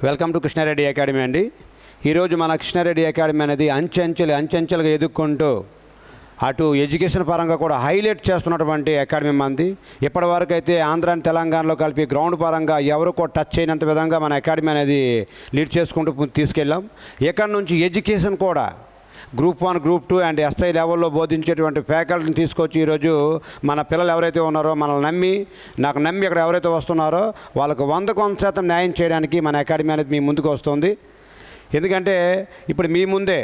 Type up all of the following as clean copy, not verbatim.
Welcome to Krishna Reddy academy అండి. ఈరోజు మన కృష్ణారెడ్డి అకాడమీ అనేది అంచెంచెలుగా ఎదుక్కుంటూ అటు ఎడ్యుకేషన్ పరంగా కూడా హైలైట్ చేస్తున్నటువంటి అకాడమీ మంది. ఇప్పటివరకు అయితే ఆంధ్ర అండ్ తెలంగాణలో కలిపి గ్రౌండ్ పరంగా ఎవరు కూడా టచ్ చేయనంత విధంగా మన అకాడమీ అనేది లీడ్ చేసుకుంటూ తీసుకెళ్ళాం. ఇక్కడ నుంచి ఎడ్యుకేషన్ కూడా గ్రూప్ 1, గ్రూప్ 2 అండ్ ఎస్ఐ లెవెల్లో బోధించేటువంటి ఫ్యాకల్టీని తీసుకొచ్చి ఈరోజు మన పిల్లలు ఎవరైతే ఉన్నారో మనల్ని నమ్మి ఇక్కడ ఎవరైతే వస్తున్నారో వాళ్ళకు 100% న్యాయం చేయడానికి మన అకాడమీ అనేది మీ ముందుకు వస్తుంది. ఎందుకంటే ఇప్పుడు మీ ముందే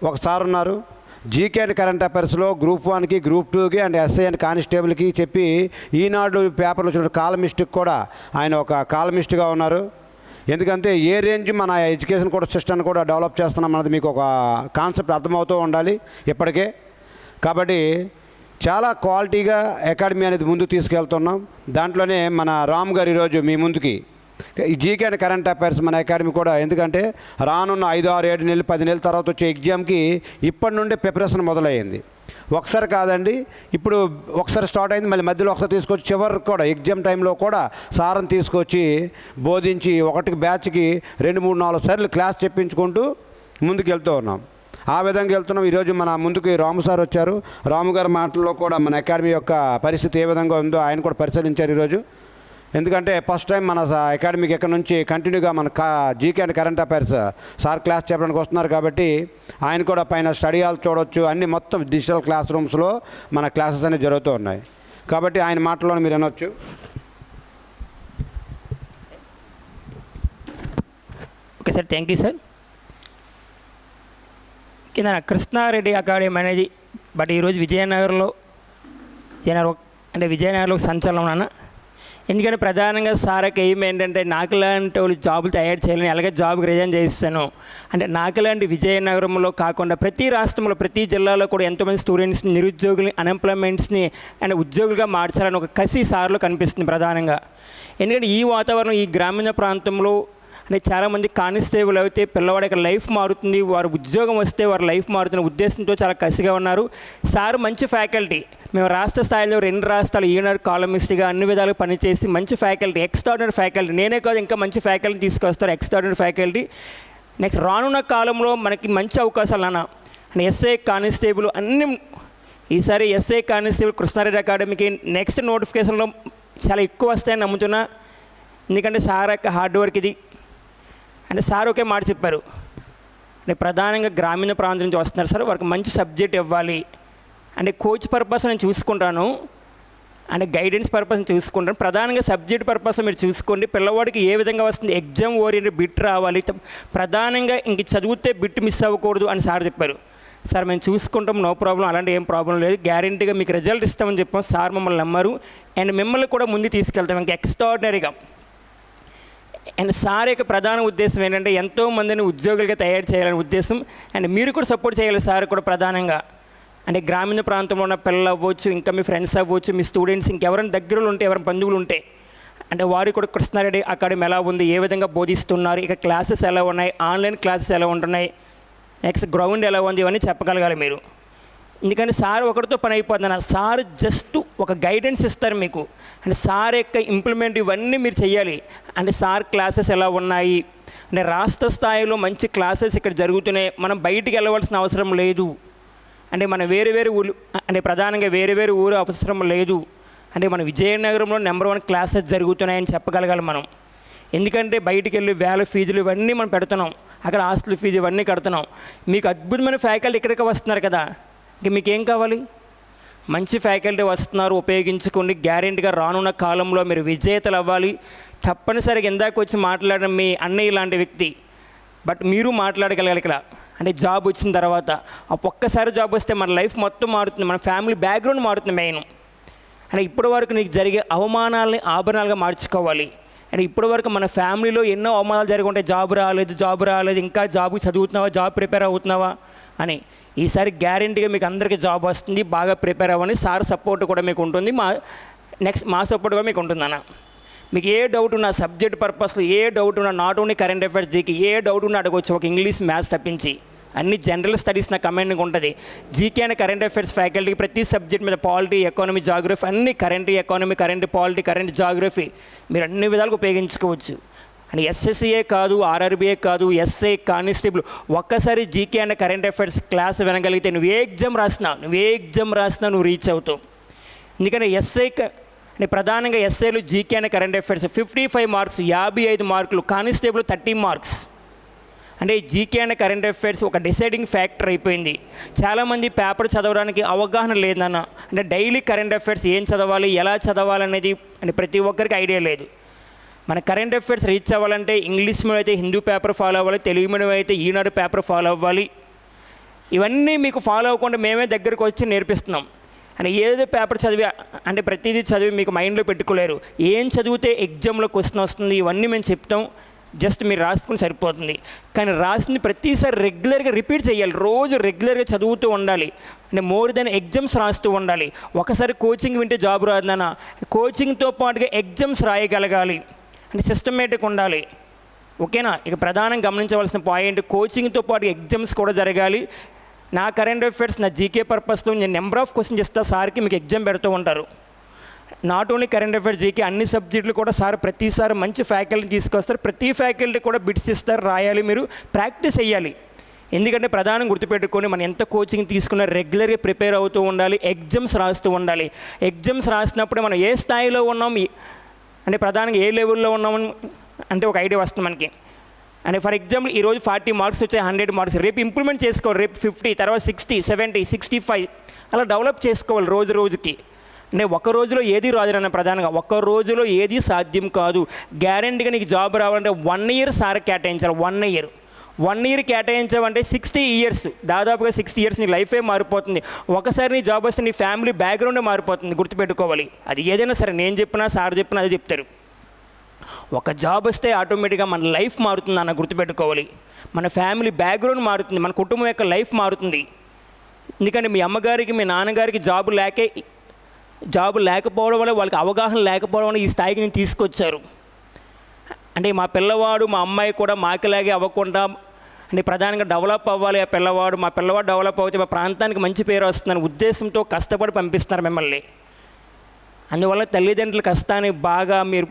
ఒక సార్ ఉన్నారు, జీకే అండ్ కరెంట్ అఫైర్స్లో గ్రూప్ 1కి, గ్రూప్ 2కి అండ్ ఎస్ఐ అండ్ కానిస్టేబుల్కి చెప్పి ఈనాడు పేపర్లో వచ్చిన కాలమిస్ట్కి కూడా ఆయన ఒక కాలమిస్ట్గా ఉన్నారు. ఎందుకంటే ఏ రేంజ్ మన ఎడ్యుకేషన్ కూడా సిస్టమ్ని కూడా డెవలప్ చేస్తున్నాం అన్నది మీకు ఒక కాన్సెప్ట్ అర్థమవుతూ ఉండాలి ఇప్పటికే. కాబట్టి చాలా క్వాలిటీగా అకాడమీ అనేది ముందుకు తీసుకెళ్తున్నాం. దాంట్లోనే మన రామ్ గారు ఈరోజు మీ ముందుకి జీకే అండ్ కరెంట్ అఫైర్స్ మన అకాడమీ కూడా, ఎందుకంటే రానున్న 5, 6, 7 నెలలు 10 నెలల తర్వాత వచ్చే ఎగ్జామ్కి ఇప్పటి నుండే ప్రిపరేషన్ మొదలయ్యింది. ఒకసారి కాదండి, ఇప్పుడు ఒకసారి స్టార్ట్ అయింది, మళ్ళీ మధ్యలో ఒకసారి తీసుకొచ్చి చివరికి కూడా ఎగ్జామ్ టైంలో కూడా సార్ని తీసుకొచ్చి బోధించి ఒకటికి బ్యాచ్కి 2, 3, 4 సార్లు క్లాస్ చెప్పించుకుంటూ ముందుకు వెళ్తూ ఉన్నాం. ఆ విధంగా వెళ్తున్నాం. ఈరోజు మన ముందుకు రాము సార్ వచ్చారు. రాము గారి మాటల్లో కూడా మన అకాడమీ యొక్క పరిస్థితి ఏ విధంగా ఉందో ఆయన కూడా పరిశీలించారు ఈరోజు. ఎందుకంటే ఫస్ట్ టైం మన అకాడమీకి ఎక్కడి నుంచి కంటిన్యూగా మన GK and current affairs sir class చెప్పడానికి వస్తున్నారు. కాబట్టి ఆయన కూడా పైన స్టడీ హాల్ చూడవచ్చు, అన్ని మొత్తం డిజిటల్ క్లాస్ రూమ్స్లో మన క్లాసెస్ అనేవి జరుగుతూ ఉన్నాయి. కాబట్టి ఆయన మాటల్లో మీరు అనొచ్చు. Okay sir, thank you sir. కింద కృష్ణారెడ్డి అకాడమీ అనేది ఈరోజు విజయనగరంలో సంచలనం అన్న. ఎందుకంటే ప్రధానంగా సార్కి ఎయిమ్ ఏంటంటే నాకు లాంటి వాళ్ళు జాబులు తయారు చేయాలని, అలాగే జాబ్కి రిజైన్ చేయిస్తాను అంటే నాకు లాంటి విజయనగరంలో కాకుండా ప్రతి రాష్ట్రంలో ప్రతి జిల్లాలో కూడా ఎంతోమంది స్టూడెంట్స్ని, నిరుద్యోగులు, అన్ఎంప్లాయ్మెంట్స్ని అండ్ ఉద్యోగులుగా మార్చాలని ఒక కసి సార్లో కనిపిస్తుంది ప్రధానంగా. ఎందుకంటే ఈ వాతావరణం ఈ గ్రామీణ ప్రాంతంలో అంటే చాలామంది కానిస్టేబుల్ అయితే పిల్లవాడికి లైఫ్ మారుతుంది, వారు ఉద్యోగం వస్తే వారి లైఫ్ మారుతున్న ఉద్దేశంతో చాలా కసిగా ఉన్నారు. సార్ మంచి ఫ్యాకల్టీ, మేము రాష్ట్ర స్థాయిలో 2 రాష్ట్రాలు ఈనాడు కాలమిస్ట్గా అన్ని విధాలుగా పనిచేసి మంచి ఫ్యాకల్టీ, ఎక్స్ట్రాడినరీ ఫ్యాకల్టీ, నేనే కాదు ఇంకా మంచి ఫ్యాకల్టీ తీసుకొస్తారు, ఎక్స్ట్రాడినరీ ఫ్యాకల్టీ. నెక్స్ట్ రానున్న కాలంలో మనకి మంచి అవకాశాలు అన్న అంటే ఎస్ఐ కానిస్టేబుల్ అన్ని ఈసారి ఎస్ఐ కానిస్టేబుల్ కృష్ణారెడ్డి అకాడమీకి నెక్స్ట్ నోటిఫికేషన్లో చాలా ఎక్కువ వస్తాయని నమ్ముతున్నా. ఎందుకంటే సార్ యొక్క హార్డ్ వర్క్ ఇది. అంటే సార్ ఒకే మాట చెప్పారు, అంటే ప్రధానంగా గ్రామీణ ప్రాంతం నుంచి వస్తున్నారు సార్, వారికి మంచి సబ్జెక్ట్ ఇవ్వాలి అంటే కోచ్ పర్పస్ నేను చూసుకుంటాను, అంటే గైడెన్స్ పర్పస్ చూసుకుంటాను, ప్రధానంగా సబ్జెక్ట్ పర్పస్ మీరు చూసుకోండి. పిల్లవాడికి ఏ విధంగా వస్తుంది, ఎగ్జామ్ ఓరియంటెడ్ బిట్ రావాలి, ప్రధానంగా ఇంక చదివితే బిట్ మిస్ అవ్వకూడదు అని సార్ చెప్పారు. సార్ మేము చూసుకుంటాం, నో ప్రాబ్లం, అలాంటి ఏం ప్రాబ్లం లేదు, గ్యారంటీగా మీకు రిజల్ట్ ఇస్తామని చెప్పాం. సార్ మమ్మల్ని నమ్మారు అండ్ మిమ్మల్ని కూడా ముందు తీసుకెళ్తాం ఇంకా ఎక్స్ట్రాడినరీగా. అండ్ సార్ యొక్క ప్రధాన ఉద్దేశం ఏంటంటే ఎంతోమందిని ఉద్యోగులుగా తయారు చేయాలనే ఉద్దేశం. అండ్ మీరు కూడా సపోర్ట్ చేయాలి సార్ కూడా ప్రధానంగా. అంటే గ్రామీణ ప్రాంతంలో ఉన్న పిల్లలు అవ్వచ్చు, ఇంకా మీ ఫ్రెండ్స్ అవ్వచ్చు, మీ స్టూడెంట్స్ ఇంకెవరైనా దగ్గరలో ఉంటే, ఎవరైనా బంధువులు ఉంటే అంటే వారు కూడా కృష్ణారెడ్డి అకాడమీ ఎలా ఉంది, ఏ విధంగా బోధిస్తున్నారు, ఇక క్లాసెస్ ఎలా ఉన్నాయి, ఆన్లైన్ క్లాసెస్ ఎలా ఉంటున్నాయి, నెక్స్ట్ గ్రౌండ్ ఎలా ఉంది, ఇవన్నీ చెప్పగలగాలి మీరు. ఎందుకంటే సార్ ఒకరితో పని అయిపోతుంది, సార్ జస్ట్ ఒక గైడెన్స్ ఇస్తారు మీకు. అంటే సార్ యొక్క ఇంప్లిమెంట్ ఇవన్నీ మీరు చేయాలి. అంటే సార్ క్లాసెస్ ఎలా ఉన్నాయి అంటే రాష్ట్ర స్థాయిలో మంచి క్లాసెస్ ఇక్కడ జరుగుతున్నాయి, మనం బయటికి వెళ్ళవలసిన అవసరం లేదు. అంటే మన వేరు ఊరు అంటే ప్రధానంగా వేరు ఊరు అవసరం లేదు. అంటే మన విజయనగరంలో నెంబర్ 1 క్లాసెస్ జరుగుతున్నాయని చెప్పగలగాలి మనం. ఎందుకంటే బయటికి వెళ్ళి వేల ఫీజులు ఇవన్నీ మనం పెడుతున్నాం, అక్కడ హాస్టల్ ఫీజు ఇవన్నీ కడుతున్నాం. మీకు అద్భుతమైన ఫ్యాకల్టీ ఇక్కడికి వస్తున్నారు కదా, ఇంక మీకేం కావాలి? మంచి ఫ్యాకల్టీ వస్తున్నారు, ఉపయోగించుకోండి. గ్యారెంటీగా రానున్న కాలంలో మీరు విజేతలు అవ్వాలి. తప్పనిసరిగా ఇందాక వచ్చి మాట్లాడిన మీ అన్నయ్య లాంటి వ్యక్తి, బట్ మీరు మాట్లాడగలగాలి ఇక్కడ. అంటే జాబ్ వచ్చిన తర్వాత ఒక్కసారి జాబ్ వస్తే మన లైఫ్ మొత్తం మారుతుంది, మన ఫ్యామిలీ బ్యాక్గ్రౌండ్ మారుతుంది మెయిన్. అంటే ఇప్పటి వరకు నీకు జరిగే అవమానాలని ఆభరణాలుగా మార్చుకోవాలి. అంటే ఇప్పటి వరకు మన ఫ్యామిలీలో ఎన్నో అవమానాలు జరిగి ఉంటాయి, జాబ్ రాలేదు, ఇంకా జాబ్కి చదువుతున్నావా, జాబ్ ప్రిపేర్ అవుతున్నావా అని. ఈసారి గ్యారెంటీగా మీకు అందరికీ జాబ్ వస్తుంది, బాగా ప్రిపేర్ అవ్వండి. సార్ సపోర్ట్ కూడా మీకు ఉంటుంది, మా సపోర్ట్ కూడా మీకు ఉంటుంది అన్న. మీకు ఏ డౌట్ ఉన్నా సబ్జెక్ట్ పర్పస్లో ఏ డౌట్ ఉన్నా, not only current affairs GK ఏ డౌట్ ఉన్నా అడగవచ్చు. ఒక ఇంగ్లీష్ మ్యాథ్స్ తప్పించి అన్ని జనరల్ స్టడీస్ నా కమాండింగ్ ఉంటుంది. జీకే అండ్ కరెంట్ అఫైర్స్ ఫ్యాకల్టీకి ప్రతి సబ్జెక్ట్ మీద పాలిటీ, ఎకానమీ, జాగ్రఫీ అన్ని current economy, current polity, current geography మీరు అన్ని విధాలుగా ఉపయోగించుకోవచ్చు. అండ్ ఎస్ఎస్సీఏ కాదు, ఆర్ఆర్బీఏ కాదు, ఎస్ఐ, కానిస్టేబుల్, ఒక్కసారి GK and current affairs class వినగలిగితే నువ్వు ఏ ఎగ్జామ్ రాసినా నువ్వు రీచ్ అవుతావు. ఎందుకంటే ఎస్ఐ అంటే ప్రధానంగా ఎస్ఐలు GK and current affairs 55 marks, 55 మార్కులు, కానిస్టేబుల్ 30 మార్క్స్. అంటే జీకే అండ్ కరెంట్ అఫైర్స్ ఒక డిసైడింగ్ ఫ్యాక్టర్ అయిపోయింది. చాలామంది పేపర్ చదవడానికి అవగాహన లేదన్న, అంటే డైలీ కరెంట్ అఫైర్స్ ఏం చదవాలి, ఎలా చదవాలి అనేది అంటే ప్రతి ఒక్కరికి ఐడియా లేదు. మన కరెంట్ అఫైర్స్ రీచ్ అవ్వాలంటే ఇంగ్లీష్ మీడియం అయితే హిందూ పేపర్ ఫాలో అవ్వాలి, తెలుగు మీడియం అయితే ఈనాడు పేపర్ ఫాలో అవ్వాలి. ఇవన్నీ మీకు ఫాలో అవ్వకుండా మేమే దగ్గరకు వచ్చి నేర్పిస్తున్నాం. అంటే ఏదో పేపర్ చదివి అంటే ప్రతిదీ చదివి మీకు మైండ్లో పెట్టుకోలేరు. ఏం చదివితే ఎగ్జామ్లో క్వశ్చన్ వస్తుంది ఇవన్నీ మేము చెప్తాం. జస్ట్ మీరు రాసుకుని సరిపోతుంది. కానీ రాసింది ప్రతిసారి రెగ్యులర్గా రిపీట్ చేయాలి. రోజు రెగ్యులర్గా చదువుతూ ఉండాలి. అంటే మోర్ దెన్ ఎగ్జామ్స్ రాస్తూ ఉండాలి. ఒకసారి కోచింగ్ వింటే జాబ్ రాదన్న, కోచింగ్తో పాటుగా ఎగ్జామ్స్ రాయగలగాలి. అంటే సిస్టమేటిక్ ఉండాలి. ఓకేనా? ఇక ప్రధానంగా గమనించవలసిన పాయింట్, కోచింగ్తో పాటు ఎగ్జామ్స్ కూడా జరగాలి. నా కరెంట్ అఫైర్స్, నా జీకే పర్పస్లో నేను నెంబర్ ఆఫ్ క్వశ్చన్స్ ఇస్తా సార్కి, మీకు ఎగ్జామ్ పెడుతూ ఉంటారు. Not only current affairs, GK, అన్ని సబ్జెక్టులు కూడా సార్ ప్రతిసారి మంచి ఫ్యాకల్టీ తీసుకొస్తారు. ప్రతి ఫ్యాకల్టీ కూడా బిట్స్ ఇస్తారు, రాయాలి, మీరు ప్రాక్టీస్ చేయాలి. ఎందుకంటే ప్రధానం గుర్తుపెట్టుకొని మనం ఎంత కోచింగ్ తీసుకున్నా రెగ్యులర్గా ప్రిపేర్ అవుతూ ఉండాలి, ఎగ్జామ్స్ రాస్తూ ఉండాలి. ఎగ్జామ్స్ రాసినప్పుడు మనం ఏ స్థాయిలో ఉన్నాం అంటే ప్రధానంగా ఏ లెవెల్లో ఉన్నామని అంటే ఒక ఐడియా వస్తుంది మనకి. అంటే ఫర్ ఎగ్జాంపుల్ ఈరోజు 40 మార్క్స్ వచ్చాయి, 100 మార్క్స్, రేపు ఇంప్రూవ్మెంట్ చేసుకోవాలి. రేపు 50, తర్వాత 60, 70, 65 అలా డెవలప్ చేసుకోవాలి రోజు రోజుకి. అంటే ఒక రోజులో ఏది రాజురన్న, ప్రధానంగా ఒక్క రోజులో ఏది సాధ్యం కాదు. గ్యారెంటీగా నీకు జాబ్ రావాలంటే 1 ఇయర్ సార్ కేటాయించాలి. 1 ఇయర్ కేటాయించావంటే 60 ఇయర్స్, దాదాపుగా 60 ఇయర్స్ నీ లైఫే మారిపోతుంది. ఒకసారి నీ జాబ్ వస్తే నీ ఫ్యామిలీ బ్యాక్గ్రౌండే మారిపోతుంది. గుర్తుపెట్టుకోవాలి. అది ఏదైనా సరే, నేను చెప్పినా సార్ చెప్పినా అదే చెప్తారు. ఒక జాబ్ వస్తే ఆటోమేటిక్గా మన లైఫ్ మారుతుంది అన్న, గుర్తుపెట్టుకోవాలి. మన ఫ్యామిలీ బ్యాక్గ్రౌండ్ మారుతుంది, మన కుటుంబం యొక్క లైఫ్ మారుతుంది. ఎందుకంటే మీ అమ్మగారికి, మీ నాన్నగారికి జాబు లేకపోవడం వల్ల, వాళ్ళకి అవగాహన లేకపోవడం వల్ల ఈ స్థాయికి నేను తీసుకొచ్చారు. అంటే మా పిల్లవాడు, మా అమ్మాయి కూడా మాకిలాగే అవ్వకుండా అంటే ప్రధానంగా డెవలప్ అవ్వాలి. మా పిల్లవాడు డెవలప్ అవుతే మా ప్రాంతానికి మంచి పేరు వస్తుందని ఉద్దేశంతో కష్టపడి పంపిస్తున్నారు మిమ్మల్ని. అందువల్ల తల్లిదండ్రుల కష్టాన్ని మీరు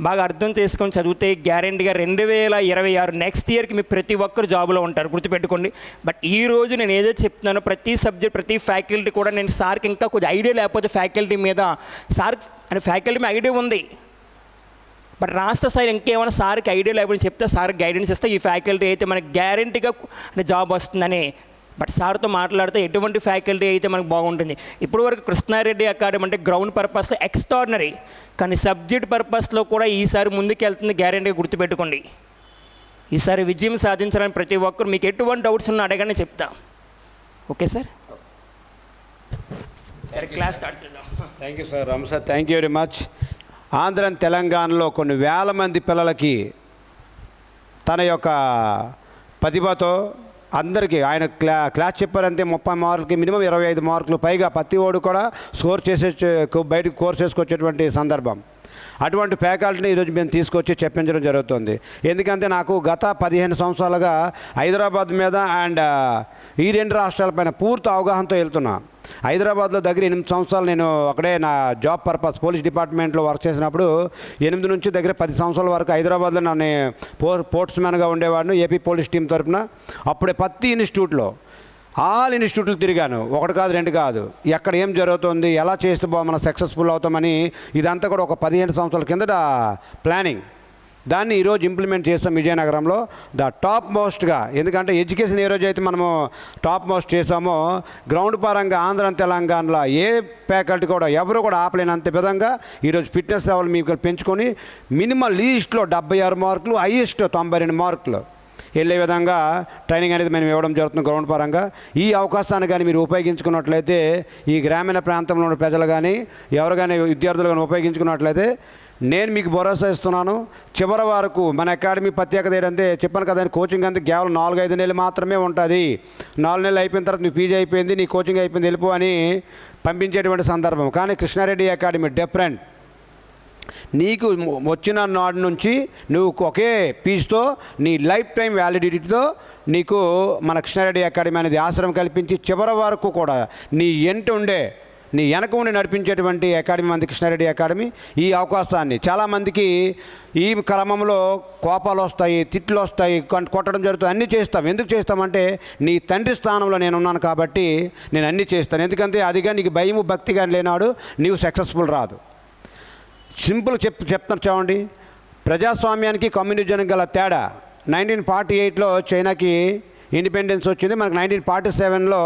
బాగా అర్థం చేసుకొని చదివితే గ్యారెంటీగా 2026 నెక్స్ట్ ఇయర్కి మీ ప్రతి ఒక్కరు జాబులో ఉంటారు. గుర్తుపెట్టుకోండి. బట్ ఈరోజు నేను ఏదో చెప్తున్నానో ప్రతి సబ్జెక్ట్, ప్రతి ఫ్యాకల్టీ కూడా నేను సార్కి ఇంకా కొంచెం ఐడియా లేకపోతే ఫ్యాకల్టీ మీద, సార్ అంటే ఫ్యాకల్టీ మీద ఐడియా ఉంది, బట్ రాష్ట్ర స్థాయి ఇంకేమైనా సార్కి ఐడియా లేకపోతే చెప్తే సార్కి గైడెన్స్ ఇస్తే ఈ ఫ్యాకల్టీ అయితే మనకి గ్యారెంటీగా అంటే జాబ్ వస్తుందని. బట్ సార్తో మాట్లాడితే ఎటువంటి ఫ్యాకల్టీ అయితే మనకు బాగుంటుంది. ఇప్పటివరకు కృష్ణారెడ్డి అకాడమీ అంటే గ్రౌండ్ పర్పస్లో ఎక్స్ట్రాడినరీ, కానీ సబ్జెక్ట్ పర్పస్లో కూడా ఈసారి ముందుకు వెళ్తుంది. గ్యారెంటీగా గుర్తుపెట్టుకోండి. ఈసారి విజయం సాధించాలని ప్రతి ఒక్కరు మీకు ఎటువంటి డౌట్స్ ఉన్నా అడగని చెప్తా. Okay sir? సరే, క్లాస్ స్టార్ట్ చేద్దాం. Thank you sir. Ram sir, thank you very much. Andhra తెలంగాణలో కొన్ని వేల మంది పిల్లలకి తన యొక్క ప్రతిభతో అందరికీ ఆయన క్లాస్ చెప్పారంటే 30 మార్కులకి మినిమం 25 మార్కులు పైగా ప్రతి ఓడు కూడా స్కోర్ బయటకు కోర్స్ చేసుకొచ్చేటువంటి సందర్భం. అటువంటి ఫ్యాకల్టీని ఈరోజు మేము తీసుకొచ్చి చెప్పించడం జరుగుతుంది. ఎందుకంటే నాకు గత 15 సంవత్సరాలుగా హైదరాబాద్ మీద అండ్ ఈ 2 రాష్ట్రాలపైన పూర్తి అవగాహనతో వెళ్తున్నా. హైదరాబాద్లో దగ్గర 8 సంవత్సరాలు నేను అక్కడే నా జాబ్ పర్పస్ పోలీస్ డిపార్ట్మెంట్లో వర్క్ చేసినప్పుడు 8 నుంచి దగ్గర 10 సంవత్సరాల వరకు హైదరాబాద్లో నన్ను పోర్ట్స్మెన్గా ఉండేవాడిని ఏపీ పోలీస్ టీం తరఫున. అప్పుడే ప్రతి ఇన్స్టిట్యూట్లో ఆల్ ఇన్స్టిట్యూట్లు తిరిగాను. 1 కాదు 2 కాదు. ఎక్కడ ఏం జరుగుతుంది, ఎలా చేస్తే మనం సక్సెస్ఫుల్ అవుతామని ఇదంతా కూడా ఒక 15 సంవత్సరాల కిందట ప్లానింగ్. దాన్ని ఈరోజు ఇంప్లిమెంట్ చేస్తాం విజయనగరంలో టాప్ మోస్ట్గా. ఎందుకంటే ఎడ్యుకేషన్ ఏ రోజు అయితే మనము టాప్ మోస్ట్ చేసామో గ్రౌండ్ పరంగా ఆంధ్ర తెలంగాణలో ఏ ఫ్యాకల్టీ కూడా ఎవరు కూడా ఆపలేనంత విధంగా ఈరోజు ఫిట్నెస్ లెవెల్ మీకు పెంచుకొని మినిమం లీస్ట్లో 76 మార్కులు, హైయెస్ట్ 92 మార్కులు వెళ్ళే విధంగా ట్రైనింగ్ అనేది మేము ఇవ్వడం జరుగుతుంది గ్రౌండ్ పరంగా. ఈ అవకాశాన్ని కానీ మీరు ఉపయోగించుకున్నట్లయితే, ఈ గ్రామీణ ప్రాంతంలో ఉన్న ప్రజలు కానీ ఎవరు కానీ విద్యార్థులు కానీ ఉపయోగించుకున్నట్లయితే నేను మీకు భరోసా ఇస్తున్నాను. చివరి వరకు మన అకాడమీ ప్రత్యేకత ఏంటంటే చెప్పాను కదా, కోచింగ్ అంతా కేవలం 4-5 నెలలు మాత్రమే ఉంటుంది. 4 నెలలు అయిపోయిన తర్వాత నీ పీజీ అయిపోయింది, నీ కోచింగ్ అయిపోయింది, వెళ్ళిపో అని పంపించేటువంటి సందర్భం. కానీ కృష్ణారెడ్డి అకాడమీ డిఫరెంట్. నీకు వచ్చిన నాడు నుంచి నువ్వు ఒకే ఫీజుతో నీ లైఫ్ టైం వ్యాలిడిటీతో నీకు మన కృష్ణారెడ్డి అకాడమీ అనేది ఆశ్రమం కల్పించి చివరి వరకు కూడా నీ ఎంట ఉండే నీ వెనక ఉండి నడిపించేటువంటి అకాడమీ మంది కృష్ణారెడ్డి అకాడమీ. ఈ అవకాశాన్ని చాలామందికి ఈ క్రమంలో కోపాలు వస్తాయి, తిట్లు వస్తాయి, కొట్టడం జరుగుతుంది, అన్నీ చేస్తాం. ఎందుకు చేస్తామంటే నీ తండ్రి స్థానంలో నేను ఉన్నాను కాబట్టి నేను అన్నీ చేస్తాను. ఎందుకంటే అదిగా నీకు భయము భక్తి కానీ లేనాడు నీవు సక్సెస్ఫుల్ రాదు. సింపుల్ చెప్తున్నారు చూడండి. ప్రజాస్వామ్యానికి కమ్యూనిజానికి గల తేడా 1948లో చైనాకి ఇండిపెండెన్స్ వచ్చింది, మనకు 1947లో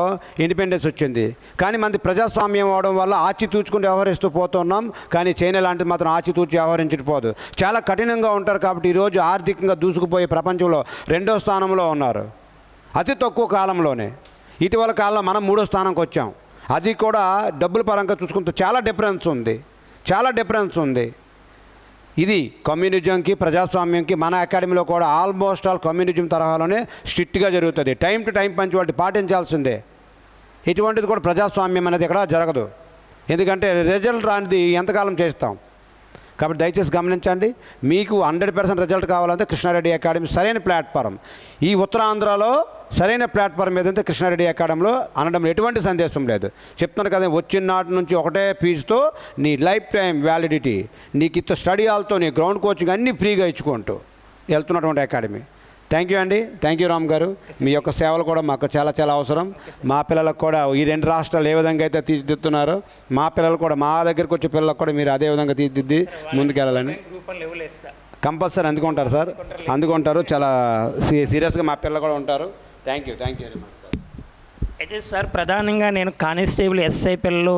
ఇండిపెండెన్స్ వచ్చింది. కానీ మనది ప్రజాస్వామ్యం అవడం వల్ల ఆచితూచుకుంటూ వ్యవహరిస్తూ పోతున్నాం. కానీ చైనా లాంటిది మాత్రం ఆచితూచి వ్యవహరించకపోదు. చాలా కఠినంగా ఉంటారు కాబట్టి ఈరోజు ఆర్థికంగా దూసుకుపోయే ప్రపంచంలో 2వ స్థానంలో ఉన్నారు అతి తక్కువ కాలంలోనే. ఇటీవల కాలంలో మనం 3వ స్థానంకి వచ్చాం. అది కూడా డబ్బుల పరంగా చూసుకుంటే చాలా డిఫరెన్స్ ఉంది. ఇది కమ్యూనిజంకి ప్రజాస్వామ్యంకి మన అకాడమీలో కూడా ఆల్మోస్ట్ ఆల్ కమ్యూనిజం తరహాలోనే స్ట్రిక్ట్గా జరుగుతుంది. టైం టు టైం పంచువాలిటీ పాటించాల్సిందే. ఇటువంటిది కూడా ప్రజాస్వామ్యం అనేది ఇక్కడ జరగదు. ఎందుకంటే రిజల్ట్ రానిది ఎంతకాలం చేస్తాం. కాబట్టి దయచేసి గమనించండి. మీకు 100% రిజల్ట్ కావాలంటే కృష్ణారెడ్డి అకాడమీ సరైన ప్లాట్ఫారం. ఈ ఉత్తరాంధ్రలో సరైన ప్లాట్ఫామ్ ఏదంటే కృష్ణారెడ్డి అకాడమీలో అనడం ఎటువంటి సందేశం లేదు. చెప్తున్నారు కదా, వచ్చిన నాటి నుంచి ఒకటే ఫీజుతో నీ లైఫ్ టైం వ్యాలిడిటీ, నీకు ఇచ్చే స్టడీ హాల్తో నీ గ్రౌండ్ కోచింగ్ అన్నీ ఫ్రీగా ఇచ్చుకుంటూ వెళ్తున్నటువంటి అకాడమీ. థ్యాంక్ యూ అండి. థ్యాంక్ యూ రామ్ గారు. మీ యొక్క సేవలు కూడా మాకు చాలా అవసరం. మా పిల్లలకు కూడా ఈ 2 రాష్ట్రాలు ఏ విధంగా అయితే తీర్చిదిద్దుతున్నారో మా పిల్లలు కూడా, మా దగ్గరికి వచ్చే పిల్లలకు కూడా మీరు అదే విధంగా తీర్చిదిద్ది ముందుకెళ్ళాలని కంపల్సరీ అందుకుంటారు సార్. అందుకుంటారు. చాలా సీరియస్గా మా పిల్లలు కూడా ఉంటారు. Thank you very much sir. అయితే సార్ ప్రధానంగా నేను కానిస్టేబుల్ ఎస్ఐ పిల్లలు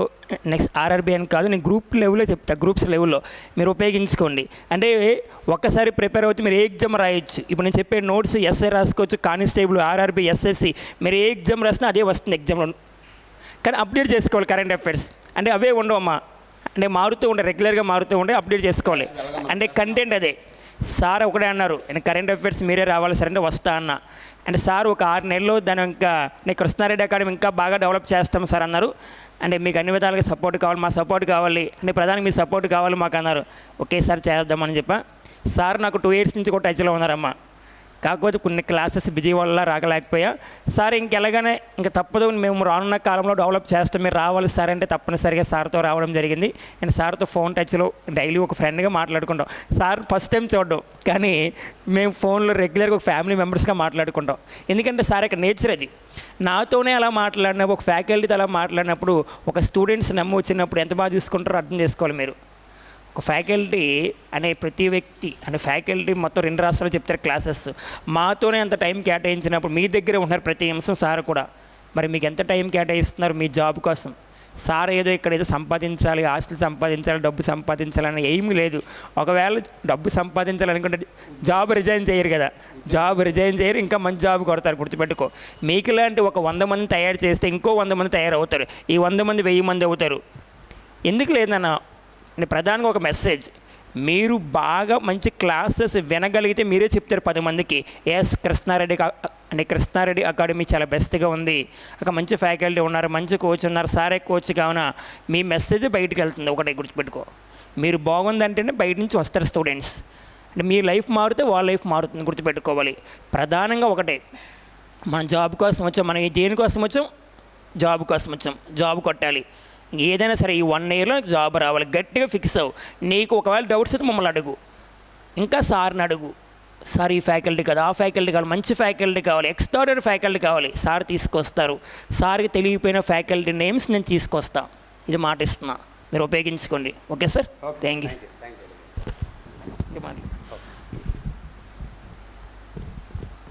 నెక్స్ట్ ఆర్ఆర్బీ అని కాదు, నేను గ్రూప్ లెవెల్లో చెప్తా. గ్రూప్స్ లెవెల్లో మీరు ఉపయోగించుకోండి. అంటే ఒక్కసారి ప్రిపేర్ అవుతే మీరు ఏ ఎగ్జామ్ రాయొచ్చు. ఇప్పుడు నేను చెప్పే నోట్స్ ఎస్ఐ రాసుకోవచ్చు, కానిస్టేబుల్, ఆర్ఆర్బీ, ఎస్ఎస్సి, మీరు ఏ ఎగ్జామ్ రాసినా అదే వస్తుంది ఎగ్జామ్లో. కానీ అప్డేట్ చేసుకోవాలి కరెంట్ అఫైర్స్. అంటే అవే ఉండవమ్మా, అంటే మారుతూ ఉండే, రెగ్యులర్గా మారుతూ ఉండే, అప్డేట్ చేసుకోవాలి. అంటే కంటెంట్ అదే. సార్ ఒకటే అన్నారు, నేను కరెంట్ అఫైర్స్ మీరే రావాలి సార్ అంటే వస్తా అన్న. అంటే సార్ ఒక 6 నెలల్లో దాని ఇంకా నేను కృష్ణారెడ్డి అకాడమీ ఇంకా బాగా డెవలప్ చేస్తాం సార్ అన్నారు. అంటే మీకు అన్ని విధాలుగా సపోర్ట్ కావాలి, మా సపోర్ట్ కావాలి, అంటే ప్రధానంగా మీ సపోర్ట్ కావాలి మాకు అన్నారు. ఒకేసారి చేద్దామని చెప్పా. సార్ నాకు 2 years నుంచి కూడా టచ్లో ఉన్నారమ్మా. కాకపోతే కొన్ని క్లాసెస్ బిజీ వల్ల రాగలేకపోయా. సార్ ఇంకెలాగానే ఇంకా తప్పదు, మేము రానున్న కాలంలో డెవలప్ చేస్తాం, మీరు రావాలి సార్ అంటే తప్పనిసరిగా సార్తో రావడం జరిగింది. అండ్ సార్తో ఫోన్ టచ్లో డైలీ ఒక ఫ్రెండ్గా మాట్లాడుకుంటాం. సార్ ఫస్ట్ టైం చూడడం, కానీ మేము ఫోన్లో రెగ్యులర్గా ఒక ఫ్యామిలీ మెంబర్స్గా మాట్లాడుకుంటాం. ఎందుకంటే సార్ యొక్క నేచర్ అది. నాతోనే అలా మాట్లాడినప్పుడు, ఒక ఫ్యాకల్టీతో అలా మాట్లాడినప్పుడు, ఒక స్టూడెంట్స్ నమ్మి వచ్చినప్పుడు ఎంత బాగా చూసుకుంటారో అర్థం చేసుకోవాలి మీరు. ఒక ఫ్యాకల్టీ అనే ప్రతి వ్యక్తి, అంటే ఫ్యాకల్టీ మొత్తం 2 రాష్ట్రాలు చెప్తారు క్లాసెస్. మాతోనే అంత టైం కేటాయించినప్పుడు మీ దగ్గర ఉన్నారు ప్రతి అంశం. సార్ కూడా మరి మీకు ఎంత టైం కేటాయిస్తున్నారు మీ జాబ్ కోసం? సార్ ఏదో ఇక్కడ ఏదో సంపాదించాలి, ఆస్తులు సంపాదించాలి, డబ్బు సంపాదించాలని ఏమీ లేదు. ఒకవేళ డబ్బు సంపాదించాలనుకుంటే జాబ్ రిజైన్ చేయరు కదా, జాబ్ రిజైన్ చేయరు, ఇంకా మంచి జాబ్ కొడతారు. గుర్తుపెట్టుకో. మీకు ఇలాంటి ఒక 100 మంది తయారు చేస్తే ఇంకో 100 మంది తయారవుతారు. ఈ 100 మంది 1000 మంది అవుతారు. ఎందుకు లేదన్న ప్రధానంగా ఒక మెసేజ్, మీరు బాగా మంచి క్లాసెస్ వినగలిగితే మీరే చెప్తారు 10 మందికి, ఎస్ కృష్ణారెడ్డి అకాడమీ చాలా బెస్ట్గా ఉంది, అక్కడ మంచి ఫ్యాకల్టీ ఉన్నారు, మంచి కోచ్ ఉన్నారు, సారే కోచ్ కావున మీ మెసేజ్ బయటకు వెళ్తుంది. ఒకటే గుర్తుపెట్టుకో, మీరు బాగుందంటేనే బయట నుంచి వస్తారు స్టూడెంట్స్. అంటే మీ లైఫ్ మారితే వాళ్ళ లైఫ్ మారుతుంది. గుర్తుపెట్టుకోవాలి. ప్రధానంగా ఒకటే, మనం జాబ్ కోసం వచ్చాం, మనం దేనికోసం వచ్చాం? జాబ్ కోసం వచ్చాం. జాబ్ కొట్టాలి. ఏదైనా సరే ఈ 1 yearలో జాబ్ రావాలి. గట్టిగా ఫిక్స్ అవ్వు. నీకు ఒకవేళ డౌట్స్ అయితే మమ్మల్ని అడుగు, ఇంకా సార్ని అడుగు. సార్ ఈ ఫ్యాకల్టీ కదా, ఆ ఫ్యాకల్టీ కావాలి, మంచి ఫ్యాకల్టీ కావాలి, ఎక్స్ట్రాడనరీ ఫ్యాకల్టీ కావాలి, సార్ తీసుకొస్తారు. సార్కి తెలియకపోయిన ఫ్యాకల్టీ నేమ్స్ నేను తీసుకొస్తా. ఇది మాట ఇస్తున్నా, మీరు ఉపయోగించుకోండి. Okay sir, thank you.